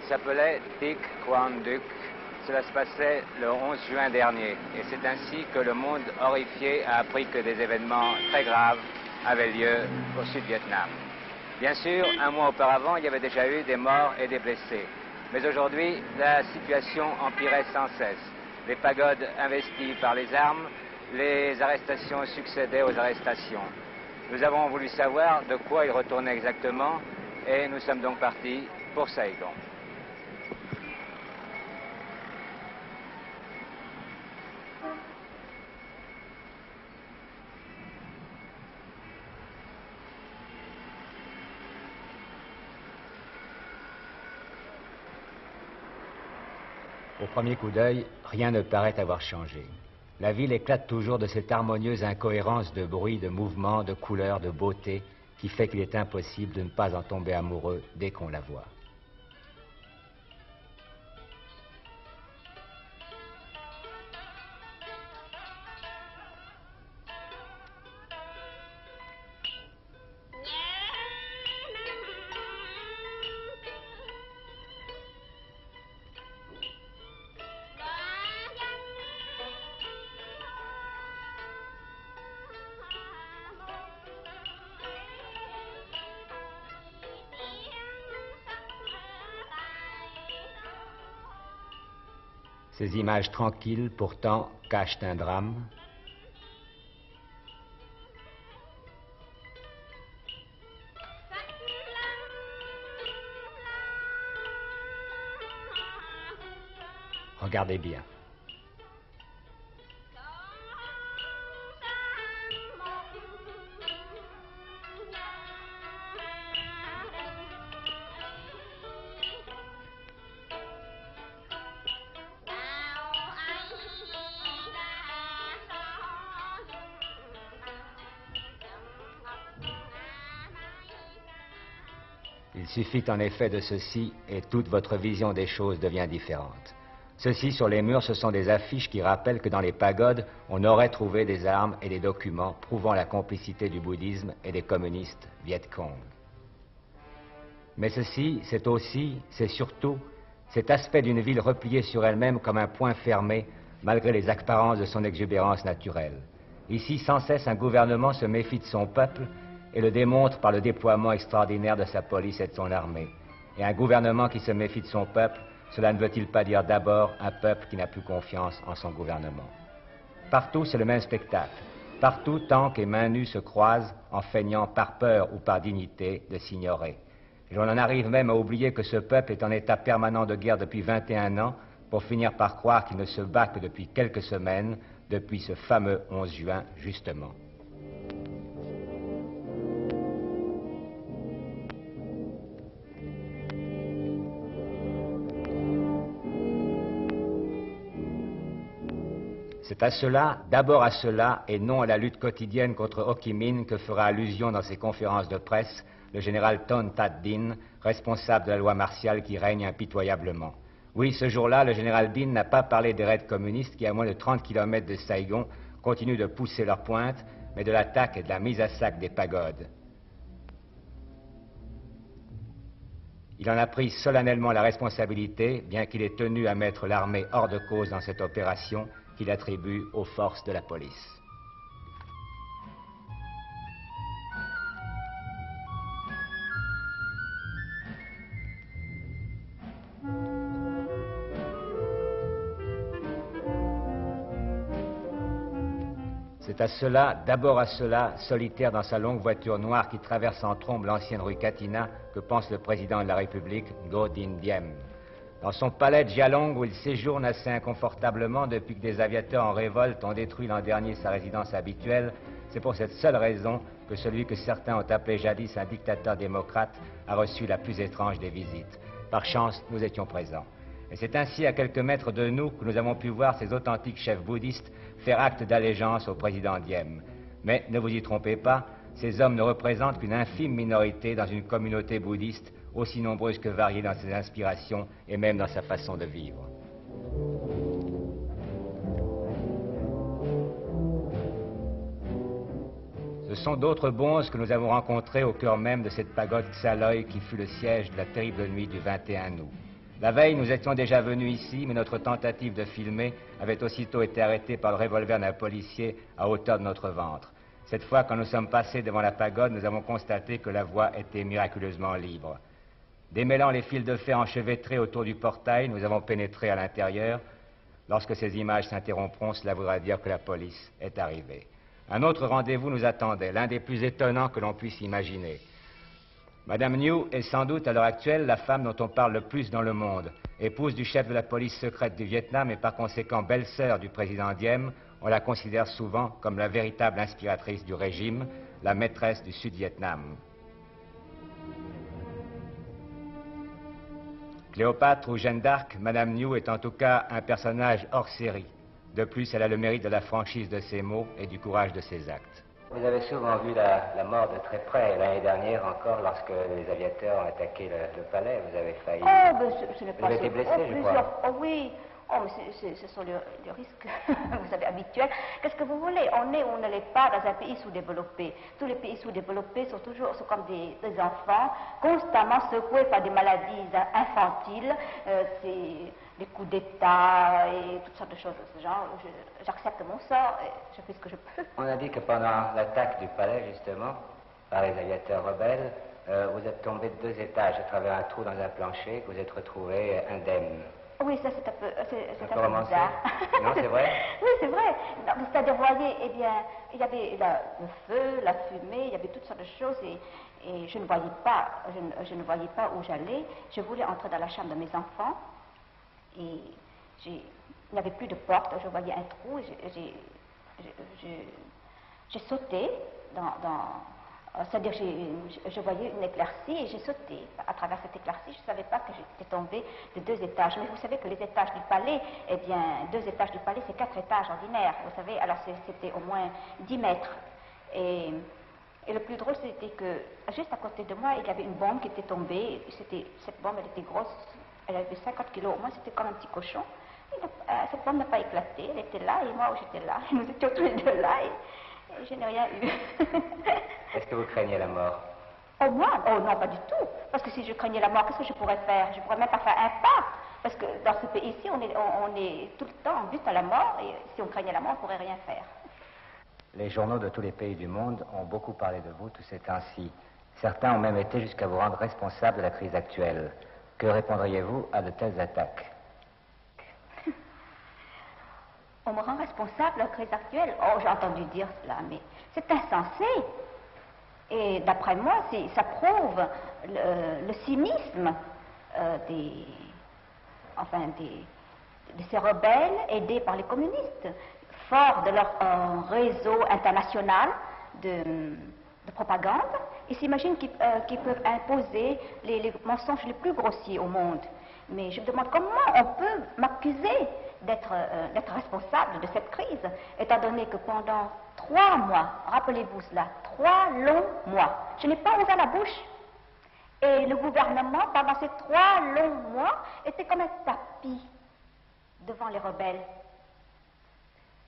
s'appelait Thich Quang Duc. Cela se passait le 11 juin dernier. Et c'est ainsi que le monde horrifié a appris que des événements très graves avaient lieu au Sud-Vietnam. Bien sûr, un mois auparavant, il y avait déjà eu des morts et des blessés. Mais aujourd'hui, la situation empirait sans cesse. Les pagodes investies par les armes, les arrestations succédaient aux arrestations. Nous avons voulu savoir de quoi il retournait exactement et nous sommes donc partis pour Saigon. Au premier coup d'œil, rien ne paraît avoir changé. La ville éclate toujours de cette harmonieuse incohérence de bruit, de mouvement, de couleurs, de beauté, qui fait qu'il est impossible de ne pas en tomber amoureux dès qu'on la voit. Ces images tranquilles, pourtant, cachent un drame. Regardez bien. Il suffit en effet de ceci et toute votre vision des choses devient différente. Ceci sur les murs, ce sont des affiches qui rappellent que dans les pagodes, on aurait trouvé des armes et des documents prouvant la complicité du bouddhisme et des communistes Viet Cong. Mais ceci, c'est aussi, c'est surtout, cet aspect d'une ville repliée sur elle-même comme un point fermé, malgré les apparences de son exubérance naturelle. Ici, sans cesse, un gouvernement se méfie de son peuple et le démontre par le déploiement extraordinaire de sa police et de son armée. Et un gouvernement qui se méfie de son peuple, cela ne veut-il pas dire d'abord un peuple qui n'a plus confiance en son gouvernement? Partout, c'est le même spectacle. Partout, tanks et mains nues se croisent en feignant par peur ou par dignité de s'ignorer. Et on en arrive même à oublier que ce peuple est en état permanent de guerre depuis 21 ans pour finir par croire qu'il ne se bat que depuis quelques semaines, depuis ce fameux 11 juin, justement. C'est à cela, d'abord à cela, et non à la lutte quotidienne contre Ho Chi Minh que fera allusion dans ses conférences de presse le général Ton That Dinh, responsable de la loi martiale qui règne impitoyablement. Oui, ce jour-là, le général Dinh n'a pas parlé des raids communistes qui, à moins de 30 km de Saigon, continuent de pousser leur pointe, mais de l'attaque et de la mise à sac des pagodes. Il en a pris solennellement la responsabilité, bien qu'il ait tenu à mettre l'armée hors de cause dans cette opération qu'il attribue aux forces de la police. C'est à cela, d'abord à cela, solitaire dans sa longue voiture noire qui traverse en trombe l'ancienne rue Katina, que pense le président de la République, Ngo Dinh Diem. Dans son palais de Gialong, où il séjourne assez inconfortablement depuis que des aviateurs en révolte ont détruit l'an dernier sa résidence habituelle, c'est pour cette seule raison que celui que certains ont appelé jadis un dictateur démocrate a reçu la plus étrange des visites. Par chance, nous étions présents. Et c'est ainsi, à quelques mètres de nous, que nous avons pu voir ces authentiques chefs bouddhistes faire acte d'allégeance au président Diem. Mais ne vous y trompez pas, ces hommes ne représentent qu'une infime minorité dans une communauté bouddhiste aussi nombreuse que variée dans ses inspirations et même dans sa façon de vivre. Ce sont d'autres bonzes que nous avons rencontrés au cœur même de cette pagode Xaloy qui fut le siège de la terrible nuit du 21 août. La veille, nous étions déjà venus ici, mais notre tentative de filmer avait aussitôt été arrêtée par le revolver d'un policier à hauteur de notre ventre. Cette fois, quand nous sommes passés devant la pagode, nous avons constaté que la voie était miraculeusement libre. Démêlant les fils de fer enchevêtrés autour du portail, nous avons pénétré à l'intérieur. Lorsque ces images s'interrompront, cela voudra dire que la police est arrivée. Un autre rendez-vous nous attendait, l'un des plus étonnants que l'on puisse imaginer. Madame New est sans doute à l'heure actuelle la femme dont on parle le plus dans le monde. Épouse du chef de la police secrète du Vietnam et par conséquent belle-sœur du président Diem, on la considère souvent comme la véritable inspiratrice du régime, la maîtresse du Sud-Vietnam. Cléopâtre ou Jeanne d'Arc, Madame New est en tout cas un personnage hors série. De plus, elle a le mérite de la franchise de ses mots et du courage de ses actes. Vous avez souvent vu la mort de très près. L'année dernière encore, lorsque les aviateurs ont attaqué le palais, vous avez failli... Oh, ben ce n'est pas... Vous avez été blessé, je crois. Oh oui. Oh, mais ce sont les risques, vous savez, habituels. Qu'est-ce que vous voulez? On est ou on ne l'est pas dans un pays sous-développé. Tous les pays sous-développés sont comme des enfants, constamment secoués par des maladies infantiles. C'est des coups d'État et toutes sortes de choses de ce genre. J'accepte mon sort et je fais ce que je peux. On a dit que pendant l'attaque du palais, justement, par les aviateurs rebelles, vous êtes tombé de 2 étages à travers un trou dans un plancher, que vous êtes retrouvé indemne. Oui, ça c'est un peu romancé. bizarre. Non, c'est vrai? Oui, c'est vrai. C'est-à-dire, vous voyez, eh bien, il y avait le feu, la fumée, il y avait toutes sortes de choses et je ne voyais pas, je ne voyais pas où j'allais. Je voulais entrer dans la chambre de mes enfants et il n'y avait plus de porte, je voyais un trou, j'ai sauté c'est-à-dire, je voyais une éclaircie et j'ai sauté à travers cette éclaircie. Je ne savais pas que j'étais tombée de 2 étages. Mais vous savez que les étages du palais, eh bien, 2 étages du palais, c'est 4 étages ordinaires. Vous savez, alors c'était au moins 10 mètres. Et le plus drôle, c'était que juste à côté de moi, il y avait une bombe qui était tombée. Cette bombe, elle était grosse. Elle avait 50 kilos au moins. C'était comme un petit cochon. Et cette bombe n'a pas éclaté. Elle était là et moi, j'étais là. Et nous étions tous les deux là. Et je n'ai rien eu. Est-ce que vous craignez la mort? Oh, moi? Oh non, pas du tout. Parce que si je craignais la mort, qu'est-ce que je pourrais faire? Je ne pourrais même pas faire un pas. Parce que dans ce pays-ci, on est tout le temps en but à la mort. Et si on craignait la mort, on ne pourrait rien faire. Les journaux de tous les pays du monde ont beaucoup parlé de vous tous ces temps-ci. Certains ont même été jusqu'à vous rendre responsable de la crise actuelle. Que répondriez-vous à de telles attaques? On me rend responsable de la crise actuelle. Oh, j'ai entendu dire cela, mais c'est insensé. Et d'après moi, ça prouve le cynisme de ces rebelles aidés par les communistes, forts de leur réseau international de propagande. Ils s'imaginent qu'ils peuvent imposer les mensonges les plus grossiers au monde. Mais je me demande comment on peut m'accuser d'être responsable de cette crise, étant donné que pendant 3 mois, rappelez-vous cela, 3 longs mois, je n'ai pas ouvert la bouche. Et le gouvernement, pendant ces 3 longs mois, était comme un tapis devant les rebelles.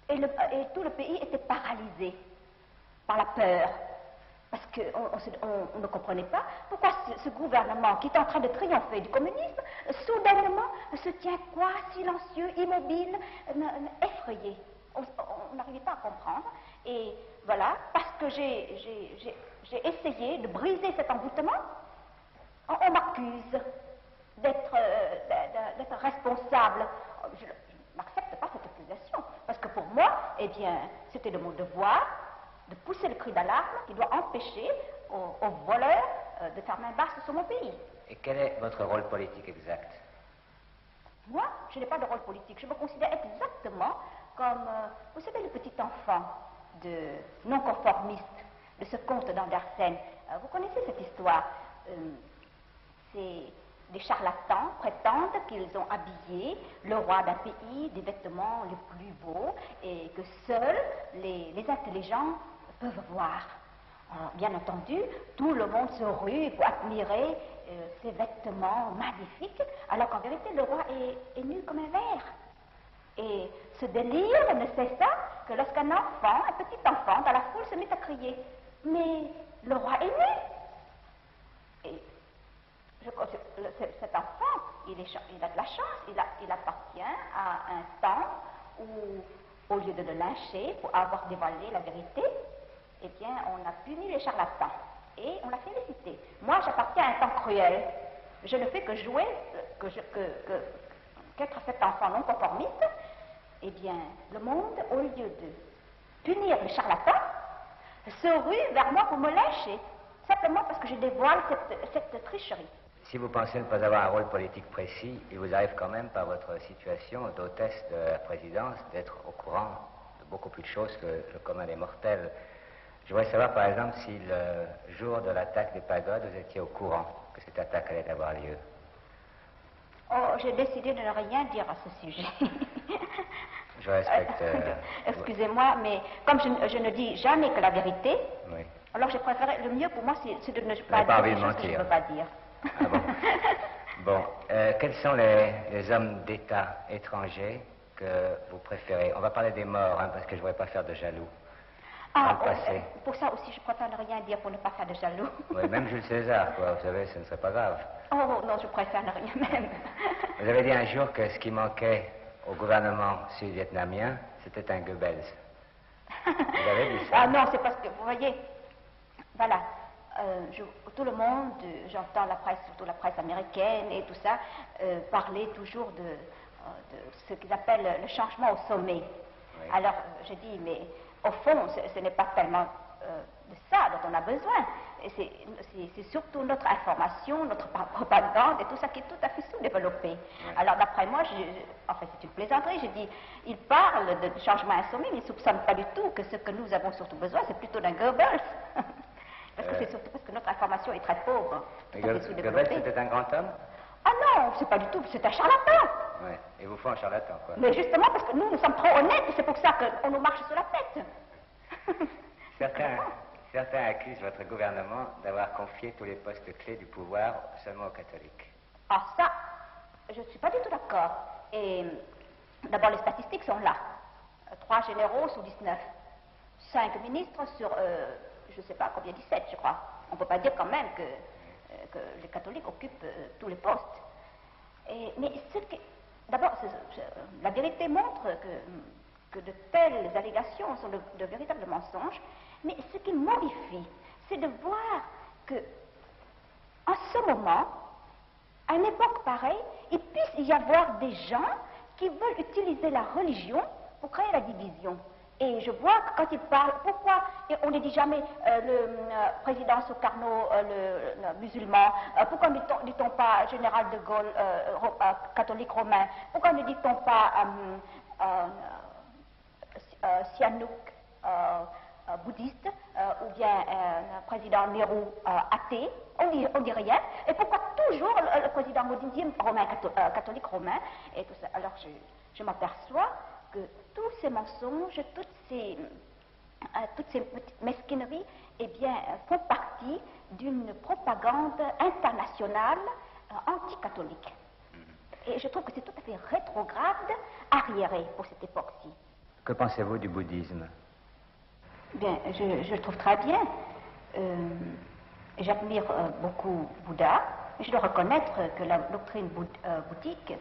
Et tout le pays était paralysé par la peur. Parce qu'on ne comprenait pas pourquoi ce gouvernement qui est en train de triompher du communisme, soudainement se tient quoi, silencieux, immobile, effrayé. On n'arrivait pas à comprendre. Et voilà, parce que j'ai essayé de briser cet envoûtement, on m'accuse d'être responsable. Je n'accepte pas cette accusation. Parce que pour moi, eh bien, c'était de mon devoir de pousser le cri d'alarme qui doit empêcher aux voleurs de faire main basse sur mon pays. Et quel est votre rôle politique exact? Moi, je n'ai pas de rôle politique. Je me considère exactement comme, vous savez, le petit enfant non-conformiste de ce conte d'Andersen. Vous connaissez cette histoire? C'est des charlatans prétendent qu'ils ont habillé le roi d'un pays des vêtements les plus beaux et que seuls les intelligents peuvent voir. Alors, bien entendu, tout le monde se rue pour admirer ces vêtements magnifiques, alors qu'en vérité, le roi est nu comme un verre. Et ce délire ne cessa que lorsqu'un enfant, un petit enfant, dans la foule, se mit à crier « Mais le roi est nu !» Et cet enfant il a de la chance, il appartient à un temps où, au lieu de le lyncher pour avoir dévoilé la vérité, eh bien, on a puni les charlatans et on l'a félicité. Moi, j'appartiens à un temps cruel. Je ne fais que jouer, qu'être cet enfant non conformiste. Eh bien, le monde, au lieu de punir les charlatans, se rue vers moi pour me lyncher, simplement parce que je dévoile cette tricherie. Si vous pensez ne pas avoir un rôle politique précis, il vous arrive quand même, par votre situation d'hôtesse de la présidence, d'être au courant de beaucoup plus de choses que le commun des mortels. Je voudrais savoir, par exemple, si le jour de l'attaque des pagodes, vous étiez au courant que cette attaque allait avoir lieu. Oh, j'ai décidé de ne rien dire à ce sujet. Je respecte... Excusez-moi, mais comme je ne dis jamais que la vérité, oui. Alors je préférais, le mieux pour moi, c'est de ne pas dire des choses choses que je ne peux pas dire. Ah bon. Bon, quels sont les hommes d'État étrangers que vous préférez? On va parler des morts, hein, parce que je ne voudrais pas faire de jaloux. Ah, dans le passé. Pour ça aussi, je préfère ne rien dire pour ne pas faire de jaloux. Oui, même Jules César, quoi, vous savez, ce ne serait pas grave. Oh non, je préfère ne rien même. Vous avez dit un jour que ce qui manquait au gouvernement sud-vietnamien, c'était un Goebbels. Vous avez dit ça? Ah non, c'est parce que, vous voyez, voilà, tout le monde, j'entends la presse, surtout la presse américaine et tout ça, parler toujours de ce qu'ils appellent le changement au sommet. Oui. Alors, je dis, mais au fond, ce n'est pas tellement de ça dont on a besoin. C'est surtout notre information, notre propagande et tout ça qui est tout à fait sous-développé. Oui. Alors, d'après moi, en fait, c'est une plaisanterie. Je dis, ils parlent de changement à un sommet, mais ils ne soupçonnent pas du tout que ce que nous avons surtout besoin, c'est plutôt d'un Goebbels. Parce que c'est surtout parce que notre information est très pauvre. Goebbels, c'était un grand homme? Ah non, c'est pas du tout, c'est un charlatan. Oui, et vous faites un charlatan, quoi. Mais justement, parce que nous sommes trop honnêtes, et c'est pour ça qu'on nous marche sur la tête. Certains accusent votre gouvernement d'avoir confié tous les postes clés du pouvoir seulement aux catholiques. Ah ça, je ne suis pas du tout d'accord. Et d'abord, les statistiques sont là. 3 généraux sur 19. 5 ministres sur, je ne sais pas combien, 17, je crois. On ne peut pas dire quand même que les catholiques occupent tous les postes. Mais d'abord, la vérité montre que de telles allégations sont de véritables mensonges, mais ce qui modifie, c'est de voir que, en ce moment, à une époque pareille, il puisse y avoir des gens qui veulent utiliser la religion pour créer la division. Et je vois que quand ils parlent, pourquoi on ne dit jamais le président Sukarno, le musulman, pourquoi ne dit-on pas général de Gaulle, catholique romain, pourquoi ne dit-on pas Sihanouk, bouddhiste, ou bien président Nehru, athée, on dit rien. Et pourquoi toujours le président Modi romain, catholique romain, et tout ça. Alors je m'aperçois que tous ces mensonges, toutes ces mesquineries, eh bien, font partie d'une propagande internationale anticatholique. Et je trouve que c'est tout à fait rétrograde, arriéré pour cette époque-ci. Que pensez-vous du bouddhisme? Bien, je le trouve très bien. J'admire beaucoup Bouddha. Je dois reconnaître que la doctrine bouddhique,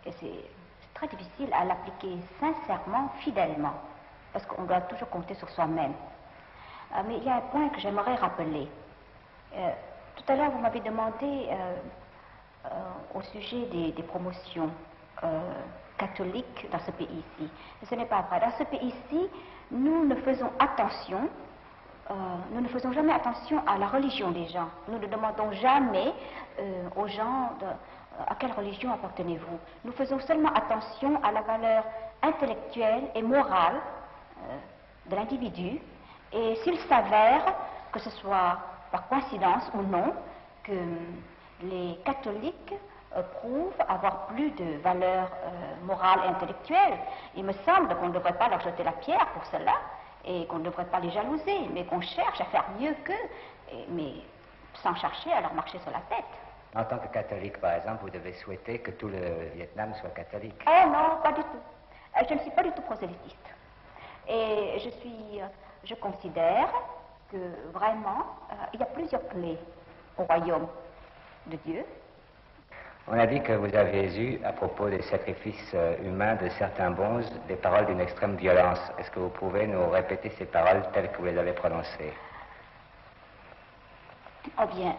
c'est très difficile à l'appliquer sincèrement, fidèlement, parce qu'on doit toujours compter sur soi-même. Mais il y a un point que j'aimerais rappeler. Tout à l'heure, vous m'avez demandé au sujet des promotions catholiques dans ce pays-ci. Ce n'est pas vrai. Dans ce pays-ci, nous ne faisons attention, nous ne faisons jamais attention à la religion des gens. Nous ne demandons jamais aux gens à quelle religion appartenez-vous. Nous faisons seulement attention à la valeur intellectuelle et morale de l'individu. Et s'il s'avère, que ce soit par coïncidence ou non, que les catholiques prouvent avoir plus de valeur morale et intellectuelle, il me semble qu'on ne devrait pas leur jeter la pierre pour cela, et qu'on ne devrait pas les jalouser, mais qu'on cherche à faire mieux qu'eux, mais sans chercher à leur marcher sur la tête. En tant que catholique, par exemple, vous devez souhaiter que tout le Vietnam soit catholique. Oh non, pas du tout. Je ne suis pas du tout prosélytiste. Et je considère que vraiment, il y a plusieurs clés au royaume de Dieu. On a dit que vous aviez eu, à propos des sacrifices humains de certains bonzes, des paroles d'une extrême violence. Est-ce que vous pouvez nous répéter ces paroles telles que vous les avez prononcées? Oh bien,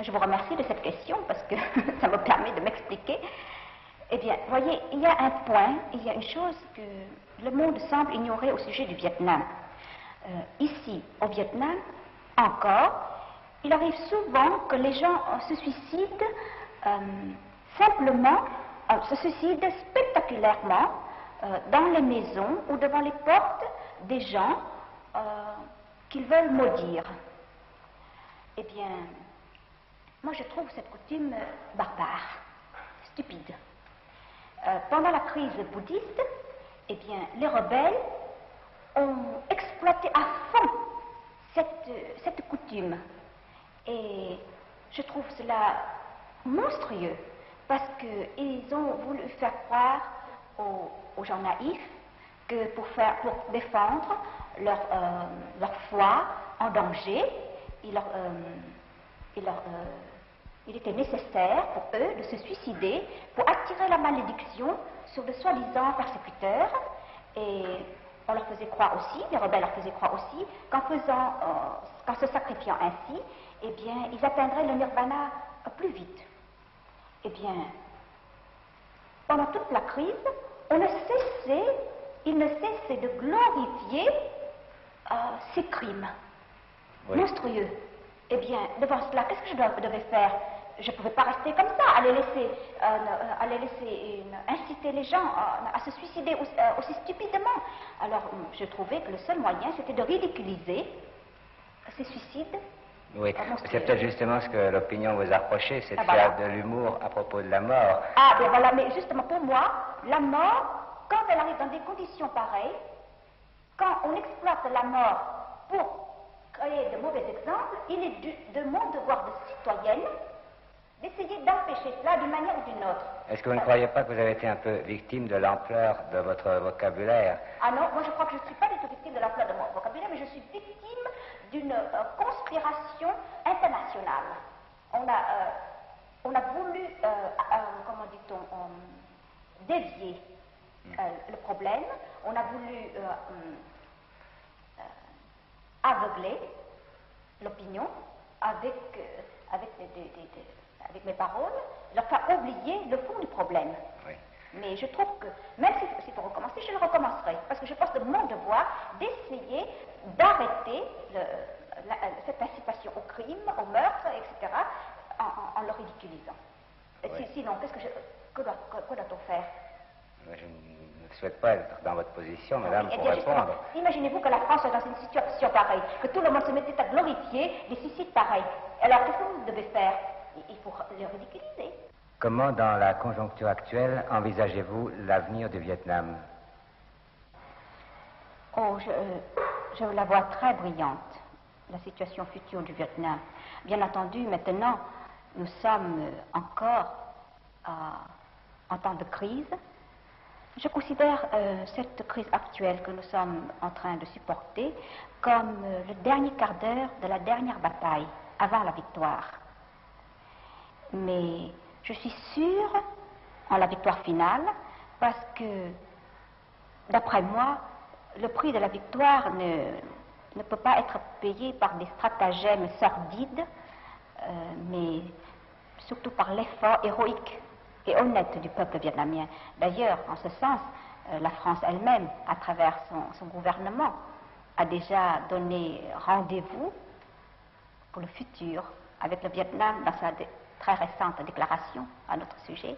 je vous remercie de cette question parce que ça me permet de m'expliquer. Eh bien, voyez, il y a un point, il y a une chose que le monde semble ignorer au sujet du Vietnam. Ici, au Vietnam, encore, il arrive souvent que les gens se suicident simplement, se suicident spectaculairement dans les maisons ou devant les portes des gens qu'ils veulent maudire. Eh bien, moi je trouve cette coutume barbare, stupide. Pendant la crise bouddhiste, eh bien, les rebelles ont exploité à fond cette coutume. Et je trouve cela monstrueux parce qu'ils ont voulu faire croire aux gens naïfs que pour défendre leur foi en danger, il était nécessaire pour eux de se suicider pour attirer la malédiction sur de soi-disant persécuteurs. Et on leur faisait croire aussi, les rebelles leur faisaient croire aussi, qu'en se sacrifiant ainsi, eh bien, ils atteindraient le nirvana plus vite. Eh bien, pendant toute la crise, il ne cessait de glorifier ces crimes monstrueux. Eh bien, devant cela, qu'est-ce que je devais faire? Je ne pouvais pas rester comme ça, aller laisser inciter les gens à se suicider aussi stupidement. Alors, je trouvais que le seul moyen, c'était de ridiculiser ces suicides. Oui, c'est peut-être justement ce que l'opinion vous a reproché, c'est de faire de l'humour à propos de la mort. Ah, bien voilà, mais justement pour moi, la mort, quand elle arrive dans des conditions pareilles, quand on exploite la mort pour créer de mauvais exemples, il est de mon devoir de citoyenne d'essayer d'empêcher cela d'une manière ou d'une autre. Est-ce que vous ne croyez pas que vous avez été un peu victime de l'ampleur de votre vocabulaire? Ah non, moi je crois que je ne suis pas du tout victime de l'ampleur de mon vocabulaire, mais je suis victime d'une conspiration internationale. On a voulu, comment dit-on, dévier le problème, on a voulu aveugler l'opinion avec mes paroles, leur faire oublier le fond du problème. Oui. Mais je trouve que, même si faut recommencer, je le recommencerai, parce que je pense que mon devoir d'essayer d'arrêter cette incitation au crime, au meurtre, etc., en le ridiculisant. Oui. Sinon, que doit-on faire? Je ne souhaite pas être dans votre position, madame, pour répondre. Imaginez-vous que la France soit dans une situation pareille, que tout le monde se mettait à glorifier des suicides pareils. Alors, qu'est-ce que vous devez faire? Il faut le ridiculiser. Comment, dans la conjoncture actuelle, envisagez-vous l'avenir du Vietnam? Oh, je la vois très brillante, la situation future du Vietnam. Bien entendu, maintenant, nous sommes encore en temps de crise. Je considère cette crise actuelle que nous sommes en train de supporter comme le dernier quart d'heure de la dernière bataille, avant la victoire. Mais je suis sûre en la victoire finale parce que, d'après moi, le prix de la victoire ne peut pas être payé par des stratagèmes sordides, mais surtout par l'effort héroïque et honnête du peuple vietnamien. D'ailleurs, en ce sens, la France elle-même, à travers son gouvernement, a déjà donné rendez-vous pour le futur avec le Vietnam dans sa très récente déclaration à notre sujet.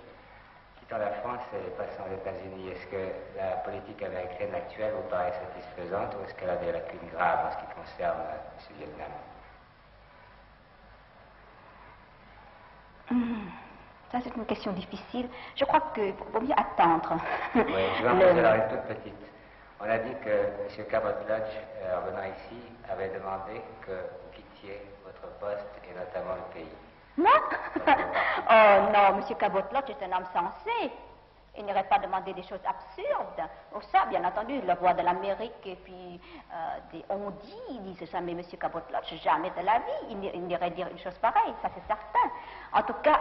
Quittant la France et passant aux États-Unis, est-ce que la politique américaine actuelle vous paraît satisfaisante ou est-ce qu'elle a des lacunes graves en ce qui concerne ce Vietnam? Ça, c'est une question difficile. Je crois qu'il vaut mieux attendre. Oui, je vais en poser alors une toute petite. On a dit que M. Cabot Lodge, en venant ici, avait demandé que vous quittiez votre poste et notamment le pays. Moi? Oh non, M. Cabot Lodge est un homme sensé. Il n'irait pas demander des choses absurdes. Oh, ça, bien entendu, le roi de l'Amérique et puis on dit, ils disent ça, mais M. Cabot Lodge, jamais de la vie, il n'irait dire une chose pareille, ça c'est certain. En tout cas,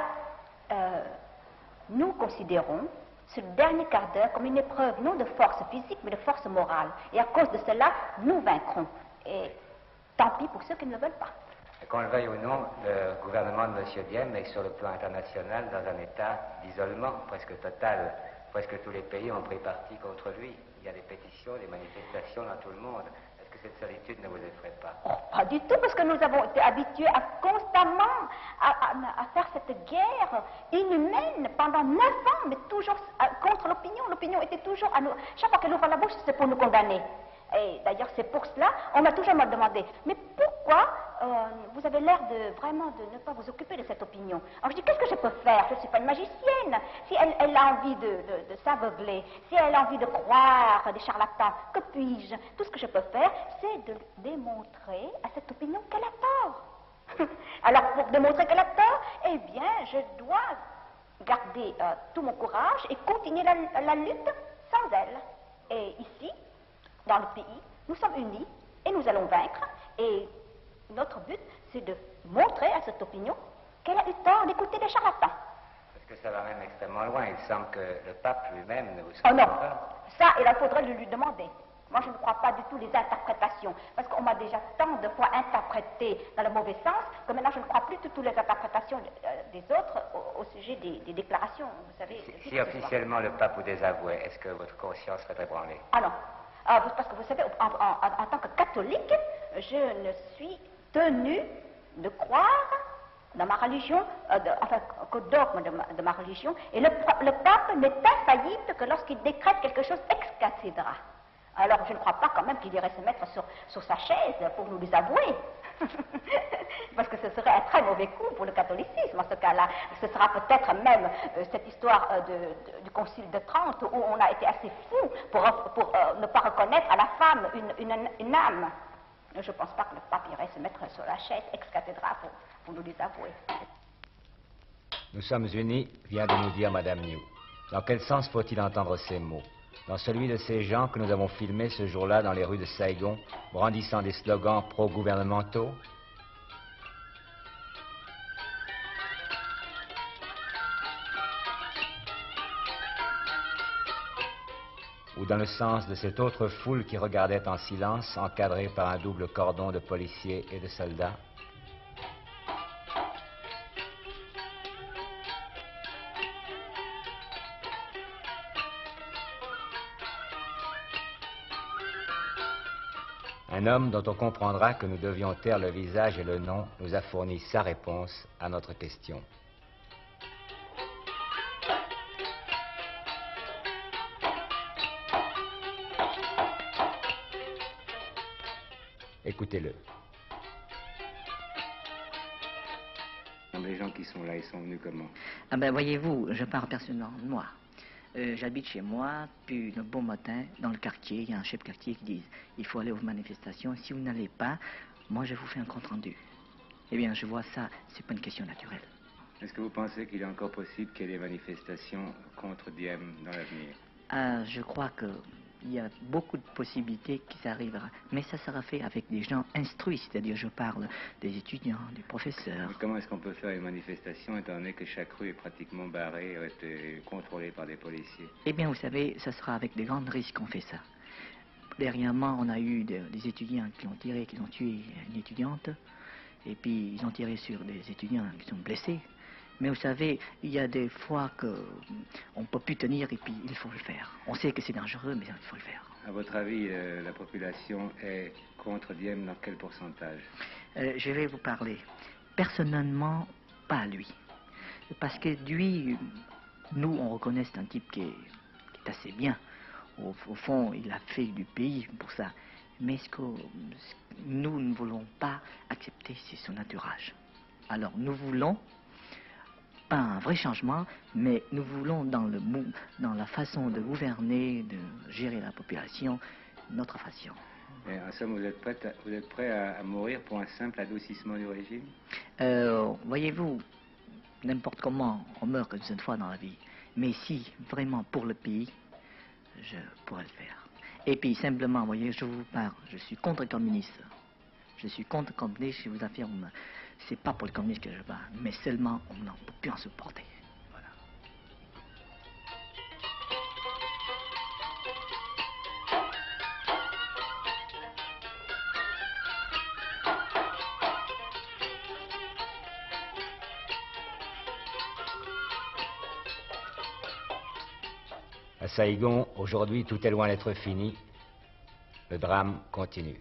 nous considérons ce dernier quart d'heure comme une épreuve non de force physique, mais de force morale. Et à cause de cela, nous vaincrons. Et tant pis pour ceux qui ne le veulent pas. Qu'on le veuille ou non, le gouvernement de M. Diem est sur le plan international dans un état d'isolement presque total. Presque tous les pays ont pris parti contre lui. Il y a des pétitions, des manifestations dans tout le monde. Est-ce que cette solitude ne vous effraie pas? Oh, pas du tout, parce que nous avons été habitués à constamment à faire cette guerre inhumaine pendant 9 ans, mais toujours contre l'opinion. L'opinion était toujours à nous. Chaque fois qu'elle ouvre la bouche, c'est pour nous condamner. Et d'ailleurs, c'est pour cela, on m'a toujours demandé, mais pourquoi vous avez l'air de vraiment de ne pas vous occuper de cette opinion? Alors je dis, qu'est-ce que je peux faire? Je ne suis pas une magicienne. Si elle a envie de s'aveugler, si elle a envie de croire des charlatans, que puis-je? Tout ce que je peux faire, c'est de démontrer à cette opinion qu'elle a tort. Alors pour démontrer qu'elle a tort, eh bien, je dois garder tout mon courage et continuer la lutte sans elle. Et ici, dans le pays, nous sommes unis et nous allons vaincre. Et notre but, c'est de montrer à cette opinion qu'elle a eu tort d'écouter des charlatans. Parce que ça va même extrêmement loin. Il semble que le pape lui-même ne vous Oh semble non, pas. ça, il faudrait le lui demander. Moi, je ne crois pas du tout les interprétations, parce qu'on m'a déjà tant de fois interprété dans le mauvais sens, que maintenant je ne crois plus du tout les interprétations des autres au sujet des déclarations, vous savez. Si officiellement le pape vous désavouait, est-ce que votre conscience serait ébranlée? Ah non. Parce que vous savez, en tant que catholique, je ne suis tenue de croire dans ma religion, enfin, qu'au dogme de ma religion, et le pape n'est infaillible que lorsqu'il décrète quelque chose ex cathedra. Alors, je ne crois pas quand même qu'il irait se mettre sur sa chaise pour nous désavouer. Parce que ce serait un très mauvais coup pour le catholicisme en ce cas-là. Ce sera peut-être même cette histoire du Concile de Trente où on a été assez fou pour ne pas reconnaître à la femme une âme. Je ne pense pas que le pape irait se mettre sur la chaise ex cathedra pour nous désavouer. Nous sommes unis, vient de nous dire Madame New. Dans quel sens faut-il entendre ces mots? Dans celui de ces gens que nous avons filmés ce jour-là dans les rues de Saigon, brandissant des slogans pro-gouvernementaux? Ou dans le sens de cette autre foule qui regardait en silence, encadrée par un double cordon de policiers et de soldats? Un homme dont on comprendra que nous devions taire le visage et le nom nous a fourni sa réponse à notre question. Écoutez-le. Les gens qui sont là, ils sont venus comment? Ah ben voyez-vous, je parle personnellement de moi. J'habite chez moi, puis le bon matin, dans le quartier, il y a un chef de quartier qui dit il faut aller aux manifestations, si vous n'allez pas, moi je vous fais un compte-rendu. Eh bien, je vois ça, c'est pas une question naturelle. Est-ce que vous pensez qu'il est encore possible qu'il y ait des manifestations contre Diem dans l'avenir? Je crois qu'il y a beaucoup de possibilités qui s'arrivera, mais ça sera fait avec des gens instruits, c'est-à-dire je parle des étudiants, des professeurs. Mais comment est-ce qu'on peut faire une manifestation étant donné que chaque rue est pratiquement barrée et contrôlée par des policiers? Eh bien, vous savez, ça sera avec des grands risques qu'on fait ça. Dernièrement, on a eu des étudiants qui ont tué une étudiante, et puis ils ont tiré sur des étudiants qui sont blessés. Mais vous savez, il y a des fois qu'on ne peut plus tenir et puis il faut le faire. On sait que c'est dangereux, mais il faut le faire. À votre avis, la population est contre Diem dans quel pourcentage? Je vais vous parler. Personnellement, pas à lui. Parce que lui, nous, on reconnaît c'est un type qui est assez bien. Au fond, il a fait du pays pour ça. Mais ce que nous ne voulons pas accepter, c'est son entourage. Alors, nous voulons pas un vrai changement, mais nous voulons dans la façon de gouverner, de gérer la population, notre façon. Et en somme, vous êtes prêt à mourir pour un simple adoucissement du régime? Voyez-vous, n'importe comment, on meurt une fois dans la vie. Mais si, vraiment, pour le pays, je pourrais le faire. Et puis, simplement, voyez, je vous parle, je suis contre le communiste. Je suis contre le communiste, je vous affirme. C'est pas pour le communisme que je bats, mais seulement on n'en peut plus en supporter. Voilà. À Saïgon, aujourd'hui, tout est loin d'être fini. Le drame continue.